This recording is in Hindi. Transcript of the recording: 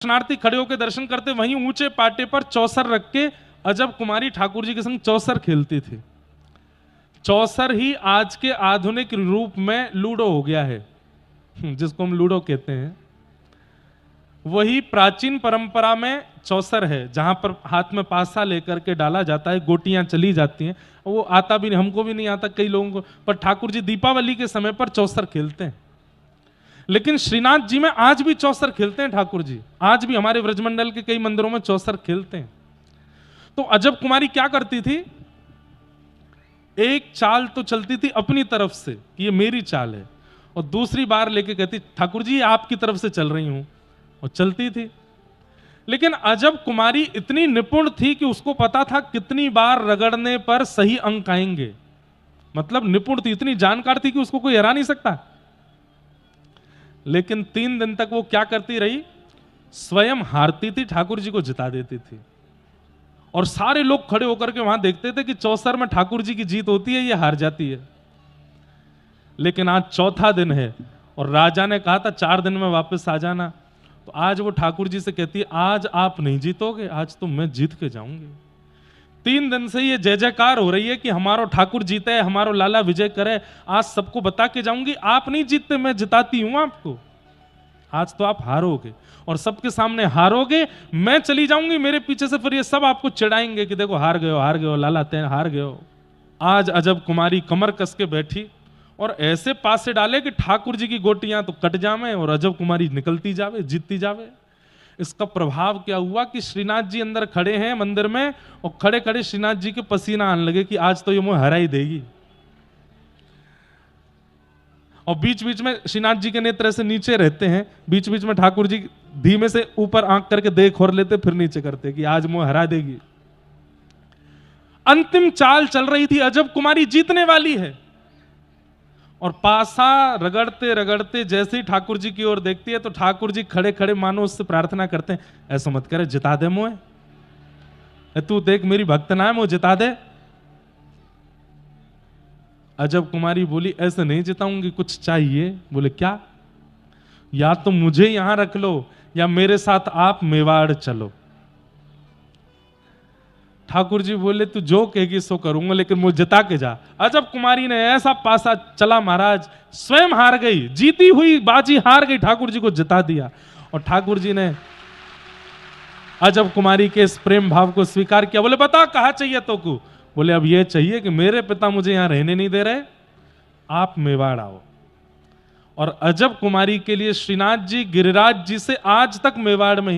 दर्शनार्थी खड़े होकर दर्शन करते, वहीं ऊंचे पाटे पर चौसर रख के अजब कुमारी ठाकुर जी के संग चौसर खेलती थी। चौसर ही आज के आधुनिक रूप में लूडो हो गया है, जिसको हम लूडो कहते हैं। वही प्राचीन परंपरा में चौसर है, जहां पर हाथ में पासा लेकर के डाला जाता है, गोटियां चली जाती हैं। वो आता भी नहीं, हमको भी नहीं आता कई लोगों को, पर ठाकुर जी दीपावली के समय पर चौसर खेलते हैं। लेकिन श्रीनाथ जी में आज भी चौसर खेलते हैं ठाकुर जी, आज भी हमारे व्रजमंडल के कई मंदिरों में चौसर खेलते हैं। तो अजब कुमारी क्या करती थी, एक चाल तो चलती थी अपनी तरफ से कि ये मेरी चाल है, और दूसरी बार लेके कहती ठाकुर जी आपकी तरफ से चल रही हूं, और चलती थी। लेकिन अजब कुमारी इतनी निपुण थी कि उसको पता था कितनी बार रगड़ने पर सही अंक आएंगे। मतलब निपुण थी, इतनी जानकार थी कि उसको कोई हरा नहीं सकता। लेकिन 3 दिन तक वो क्या करती रही, स्वयं हारती थी, ठाकुर जी को जिता देती थी। और सारे लोग खड़े होकर के वहां देखते थे कि चौसर में ठाकुर जी की जीत होती है, ये हार जाती है। लेकिन आज चौथा दिन है और राजा ने कहा था 4 दिन में वापस आ जाना। तो आज वो ठाकुर जी से कहती है आज आप नहीं जीतोगे, आज तो मैं जीत के जाऊंगी। 3 दिन से ये जय जयकार हो रही है कि हमारो ठाकुर जीते, हमारो लाला विजय करे, आज सबको बता के जाऊंगी आप नहीं जीतते, मैं जिताती हूं आपको। आज तो आप हारोगे और सबके सामने हारोगे, मैं चली जाऊंगी, मेरे पीछे से फिर ये सब आपको चिढ़ाएंगे कि देखो हार गए हो लाला, तैन हार गए हो। आज अजब कुमारी कमर कस के बैठी और ऐसे पास से डाले कि ठाकुर जी की गोटियां तो कट जावे और अजब कुमारी निकलती जावे, जीतती जावे। इसका प्रभाव क्या हुआ कि श्रीनाथ जी अंदर खड़े हैं मंदिर में, और खड़े खड़े श्रीनाथ जी के पसीना आने लगे कि आज तो ये मुझे हरा ही देगी। और बीच बीच में श्रीनाथ जी के नेत्र से नीचे रहते हैं, बीच बीच में ठाकुर जी धीमे से ऊपर आंख करके देख और लेते, फिर नीचे करते कि आज मुझे हरा देगी। अंतिम चाल चल रही थी, अजब कुमारी जीतने वाली है। और पासा रगड़ते रगड़ते जैसे ही ठाकुर जी की ओर देखती है तो ठाकुर जी खड़े खड़े मानो उससे प्रार्थना करते हैं, ऐसा मत करे, जिता दे मुझे, तू देख मेरी भक्त ना है, मुझे जिता दे। अजब कुमारी बोली ऐसे नहीं जिताऊंगी, कुछ चाहिए। बोले क्या? या तो मुझे यहां रख लो या मेरे साथ आप मेवाड़ चलो। ठाकुर जी बोले तू जो कहेगी सो करूंगा, लेकिन मुझे जिता के जा। अजब कुमारी ने ऐसा पासा चला महाराज, स्वयं हार गई, जीती हुई बाजी हार गई, ठाकुर जी को जिता दिया। और ठाकुर जी ने अजब कुमारी के इस प्रेम भाव को स्वीकार किया। बोले बता कहा चाहिए तो को? बोले अब ये चाहिए कि मेरे पिता मुझे यहां रहने नहीं दे रहे, आप मेवाड़ आओ। और अजब कुमारी के लिए श्रीनाथ जी गिरिराज जी से आज तक मेवाड़ में